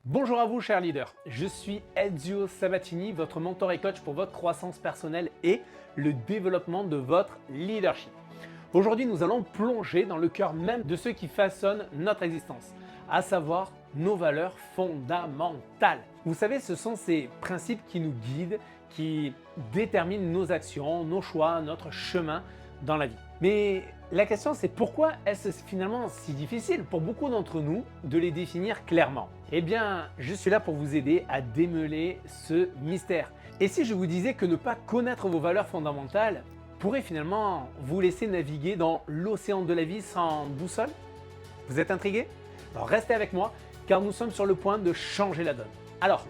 Bonjour à vous chers leaders, je suis Ezio Sabatini, votre mentor et coach pour votre croissance personnelle et le développement de votre leadership. Aujourd'hui nous allons plonger dans le cœur même de ce qui façonne notre existence, à savoir nos valeurs fondamentales. Vous savez, ce sont ces principes qui nous guident, qui déterminent nos actions, nos choix, notre chemin dans la vie. Mais la question c'est pourquoi est-ce finalement si difficile pour beaucoup d'entre nous de les définir clairement? Eh bien, je suis là pour vous aider à démêler ce mystère. Et si je vous disais que ne pas connaître vos valeurs fondamentales pourrait finalement vous laisser naviguer dans l'océan de la vie sans boussole? Vous êtes intrigué? Alors restez avec moi car nous sommes sur le point de changer la donne. Alors,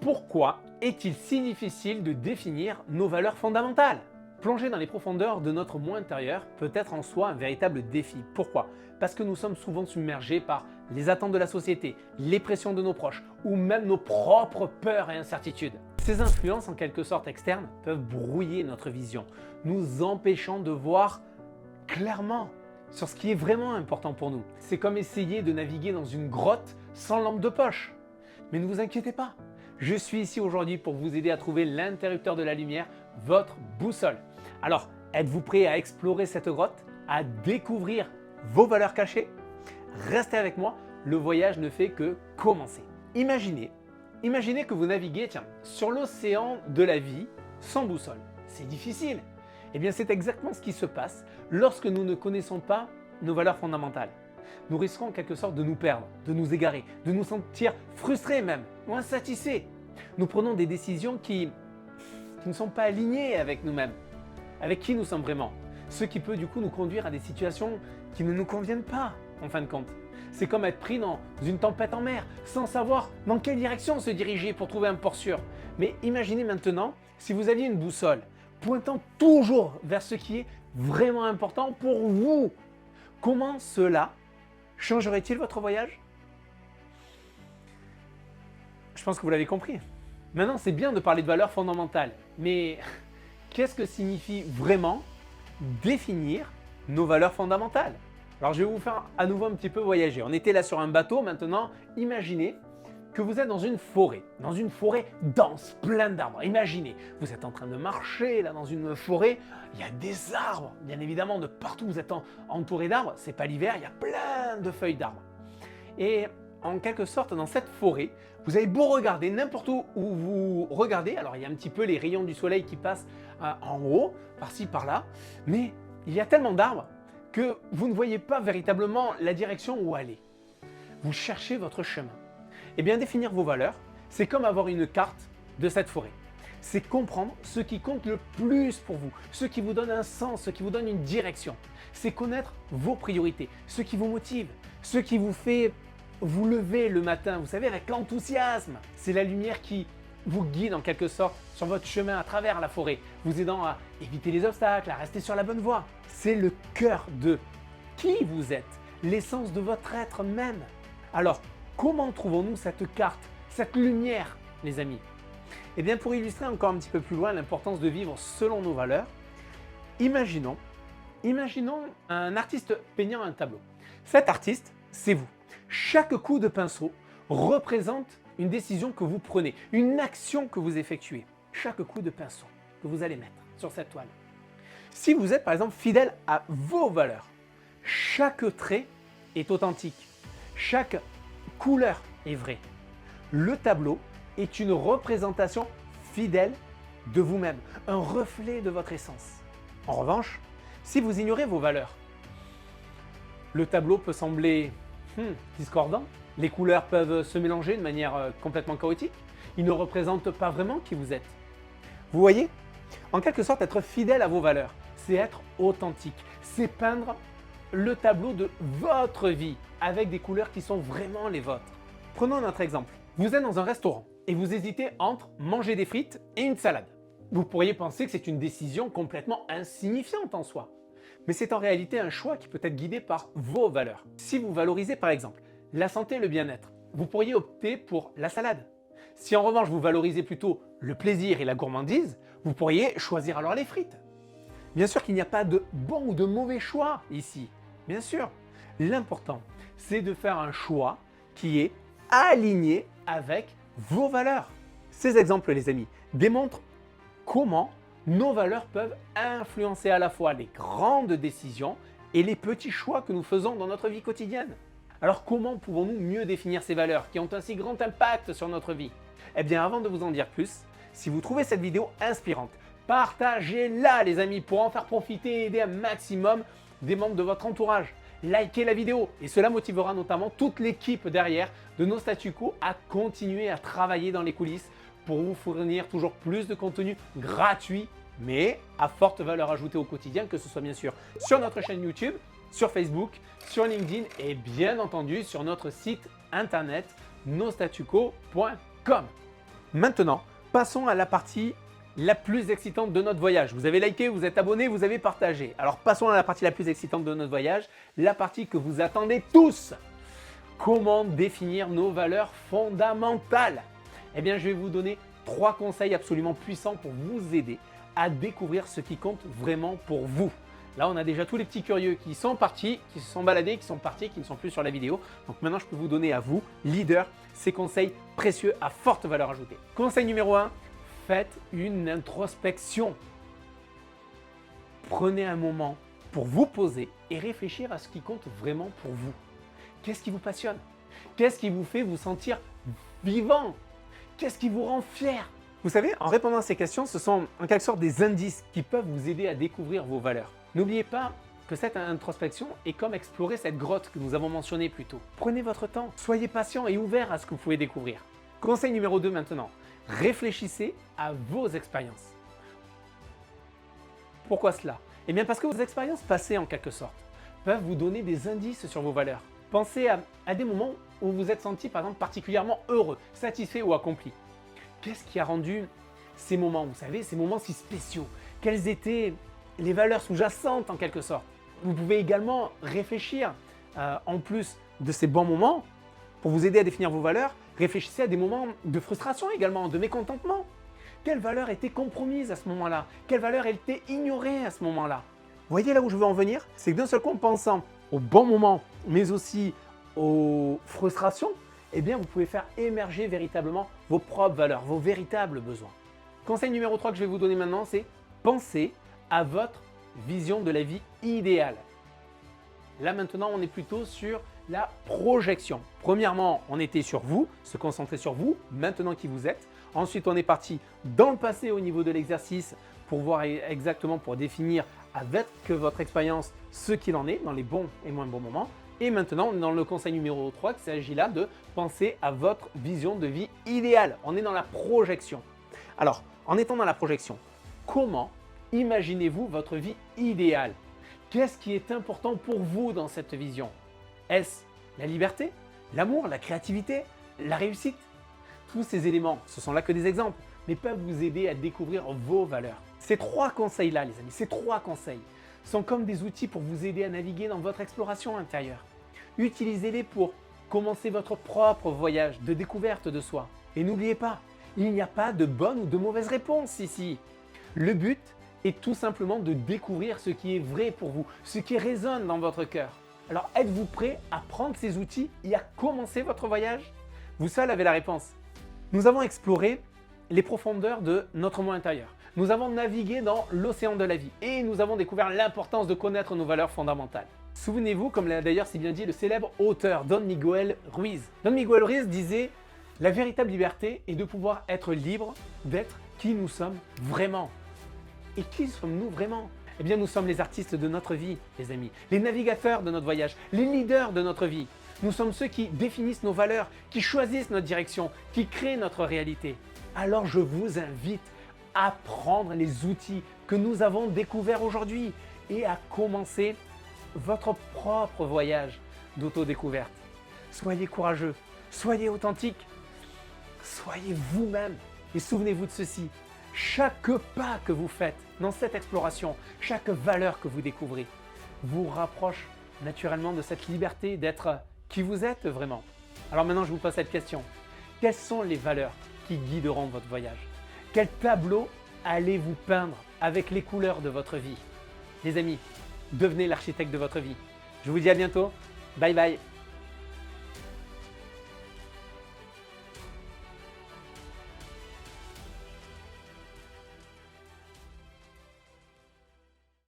pourquoi est-il si difficile de définir nos valeurs fondamentales? Plonger dans les profondeurs de notre moi intérieur peut être en soi un véritable défi. Pourquoi? Parce que nous sommes souvent submergés par les attentes de la société, les pressions de nos proches ou même nos propres peurs et incertitudes. Ces influences en quelque sorte externes peuvent brouiller notre vision, nous empêchant de voir clairement sur ce qui est vraiment important pour nous. C'est comme essayer de naviguer dans une grotte sans lampe de poche. Mais ne vous inquiétez pas, je suis ici aujourd'hui pour vous aider à trouver l'interrupteur de la lumière, votre boussole. Alors, êtes-vous prêt à explorer cette grotte, à découvrir vos valeurs cachées? Restez avec moi, le voyage ne fait que commencer. Imaginez que vous naviguez sur l'océan de la vie sans boussole. C'est difficile. Eh bien, c'est exactement ce qui se passe lorsque nous ne connaissons pas nos valeurs fondamentales. Nous risquons en quelque sorte de nous perdre, de nous égarer, de nous sentir frustrés même, ou insatisfaits. Nous prenons des décisions qui ne sont pas alignées avec nous-mêmes, avec qui nous sommes vraiment. Ce qui peut du coup nous conduire à des situations qui ne nous conviennent pas en fin de compte. C'est comme être pris dans une tempête en mer, sans savoir dans quelle direction se diriger pour trouver un port sûr. Mais imaginez maintenant si vous aviez une boussole, pointant toujours vers ce qui est vraiment important pour vous. Comment cela changerait-il votre voyage? Je pense que vous l'avez compris. Maintenant, c'est bien de parler de valeurs fondamentales, mais qu'est-ce que signifie vraiment définir nos valeurs fondamentales? Alors, je vais vous faire à nouveau un petit peu voyager. On était là sur un bateau, maintenant, imaginez que vous êtes dans une forêt dense, pleine d'arbres. Imaginez, vous êtes en train de marcher là dans une forêt, il y a des arbres, bien évidemment, de partout vous êtes entouré d'arbres. C'est pas l'hiver, il y a plein de feuilles d'arbres. Et en quelque sorte, dans cette forêt, vous avez beau regarder n'importe où vous regardez, alors il y a un petit peu les rayons du soleil qui passent en haut, par-ci, par-là, mais il y a tellement d'arbres que vous ne voyez pas véritablement la direction où aller. Vous cherchez votre chemin. Eh bien, définir vos valeurs, c'est comme avoir une carte de cette forêt. C'est comprendre ce qui compte le plus pour vous, ce qui vous donne un sens, ce qui vous donne une direction. C'est connaître vos priorités, ce qui vous motive, ce qui vous fait vous lever le matin, vous savez, avec l'enthousiasme. C'est la lumière qui vous guide en quelque sorte sur votre chemin à travers la forêt, vous aidant à éviter les obstacles, à rester sur la bonne voie. C'est le cœur de qui vous êtes, l'essence de votre être même. Alors, comment trouvons-nous cette carte, cette lumière, les amis? Eh bien, pour illustrer encore un petit peu plus loin l'importance de vivre selon nos valeurs, imaginons un artiste peignant un tableau. Cet artiste, c'est vous. Chaque coup de pinceau représente une décision que vous prenez, une action que vous effectuez. Chaque coup de pinceau que vous allez mettre sur cette toile. Si vous êtes par exemple fidèle à vos valeurs, chaque trait est authentique, chaque couleur est vraie. Le tableau est une représentation fidèle de vous-même, un reflet de votre essence. En revanche, si vous ignorez vos valeurs, le tableau peut sembler discordant, les couleurs peuvent se mélanger de manière complètement chaotique, il ne représente pas vraiment qui vous êtes. Vous voyez? En quelque sorte, être fidèle à vos valeurs, c'est être authentique, c'est peindre le tableau de votre vie avec des couleurs qui sont vraiment les vôtres. Prenons notre exemple. Vous êtes dans un restaurant et vous hésitez entre manger des frites et une salade. Vous pourriez penser que c'est une décision complètement insignifiante en soi. Mais c'est en réalité un choix qui peut être guidé par vos valeurs. Si vous valorisez par exemple la santé et le bien-être, vous pourriez opter pour la salade. Si en revanche vous valorisez plutôt le plaisir et la gourmandise, vous pourriez choisir alors les frites. Bien sûr qu'il n'y a pas de bon ou de mauvais choix ici. Bien sûr, l'important c'est de faire un choix qui est aligné avec vos valeurs. Ces exemples, les amis, démontrent comment nos valeurs peuvent influencer à la fois les grandes décisions et les petits choix que nous faisons dans notre vie quotidienne. Alors comment pouvons-nous mieux définir ces valeurs qui ont un si grand impact sur notre vie? Eh bien, avant de vous en dire plus, si vous trouvez cette vidéo inspirante, partagez-la les amis pour en faire profiter et aider un maximum des membres de votre entourage. Likez la vidéo et cela motivera notamment toute l'équipe derrière de nos statu quo à continuer à travailler dans les coulisses pour vous fournir toujours plus de contenu gratuit mais à forte valeur ajoutée au quotidien, que ce soit bien sûr sur notre chaîne YouTube, sur Facebook, sur LinkedIn et bien entendu sur notre site internet nostatuquo.com. Maintenant, passons à la partie la plus excitante de notre voyage. Vous avez liké, vous êtes abonné, vous avez partagé. Alors passons à la partie la plus excitante de notre voyage, la partie que vous attendez tous. Comment définir nos valeurs fondamentales? Eh bien, je vais vous donner 3 conseils absolument puissants pour vous aider à découvrir ce qui compte vraiment pour vous. Là, on a déjà tous les petits curieux qui sont partis, qui se sont baladés, qui sont partis, qui ne sont plus sur la vidéo. Donc maintenant, je peux vous donner à vous, leader, ces conseils précieux à forte valeur ajoutée. Conseil numéro 1, faites une introspection. Prenez un moment pour vous poser et réfléchir à ce qui compte vraiment pour vous. Qu'est-ce qui vous passionne? Qu'est-ce qui vous fait vous sentir vivant? Qu'est-ce qui vous rend fier? Vous savez, en répondant à ces questions, ce sont en quelque sorte des indices qui peuvent vous aider à découvrir vos valeurs. N'oubliez pas que cette introspection est comme explorer cette grotte que nous avons mentionnée plus tôt. Prenez votre temps, soyez patient et ouvert à ce que vous pouvez découvrir. Conseil numéro 2 maintenant, réfléchissez à vos expériences. Pourquoi cela? Eh bien parce que vos expériences passées en quelque sorte peuvent vous donner des indices sur vos valeurs. Pensez à des moments où vous êtes senti par exemple particulièrement heureux, satisfait ou accompli. Qu'est-ce qui a rendu ces moments, vous savez, ces moments si spéciaux? Quelles étaient les valeurs sous-jacentes en quelque sorte? Vous pouvez également réfléchir, en plus de ces bons moments, pour vous aider à définir vos valeurs, réfléchissez à des moments de frustration également, de mécontentement. Quelles valeurs étaient compromises à ce moment-là? Quelles valeurs étaient ignorées à ce moment-là? Vous voyez là où je veux en venir? C'est que d'un seul coup, en pensant aux bons moments, mais aussi aux frustrations, eh bien, vous pouvez faire émerger véritablement vos propres valeurs, vos véritables besoins. Conseil numéro 3 que je vais vous donner maintenant, c'est penser à votre vision de la vie idéale. Là maintenant, on est plutôt sur la projection. Premièrement, on était sur vous, se concentrer sur vous, maintenant qui vous êtes. Ensuite, on est parti dans le passé au niveau de l'exercice pour voir exactement, pour définir avec votre expérience ce qu'il en est dans les bons et moins bons moments. Et maintenant, on est dans le conseil numéro 3, il s'agit là de penser à votre vision de vie idéale. On est dans la projection. Alors, en étant dans la projection, comment imaginez-vous votre vie idéale? Qu'est-ce qui est important pour vous dans cette vision? Est-ce la liberté, l'amour, la créativité, la réussite? Tous ces éléments, ce sont là que des exemples, mais peuvent vous aider à découvrir vos valeurs. Ces 3 conseils-là, les amis, ces 3 conseils sont comme des outils pour vous aider à naviguer dans votre exploration intérieure. Utilisez-les pour commencer votre propre voyage de découverte de soi. Et n'oubliez pas, il n'y a pas de bonne ou de mauvaise réponse ici. Le but est tout simplement de découvrir ce qui est vrai pour vous, ce qui résonne dans votre cœur. Alors êtes-vous prêt à prendre ces outils et à commencer votre voyage? Vous seul avez la réponse. Nous avons exploré les profondeurs de notre moi intérieur. Nous avons navigué dans l'océan de la vie et nous avons découvert l'importance de connaître nos valeurs fondamentales. Souvenez-vous, comme l'a d'ailleurs si bien dit le célèbre auteur Don Miguel Ruiz. Don Miguel Ruiz disait « La véritable liberté est de pouvoir être libre d'être qui nous sommes vraiment. » Et qui sommes-nous vraiment? Eh bien, nous sommes les artistes de notre vie, les amis, les navigateurs de notre voyage, les leaders de notre vie. Nous sommes ceux qui définissent nos valeurs, qui choisissent notre direction, qui créent notre réalité. Alors je vous invite à prendre les outils que nous avons découverts aujourd'hui et à commencer votre propre voyage d'autodécouverte. Soyez courageux, soyez authentique, soyez vous-même et souvenez-vous de ceci. Chaque pas que vous faites dans cette exploration, chaque valeur que vous découvrez, vous rapproche naturellement de cette liberté d'être qui vous êtes vraiment. Alors maintenant, je vous pose cette question. Quelles sont les valeurs qui guideront votre voyage? Quel tableau allez-vous peindre avec les couleurs de votre vie? Les amis, devenez l'architecte de votre vie. Je vous dis à bientôt. Bye bye.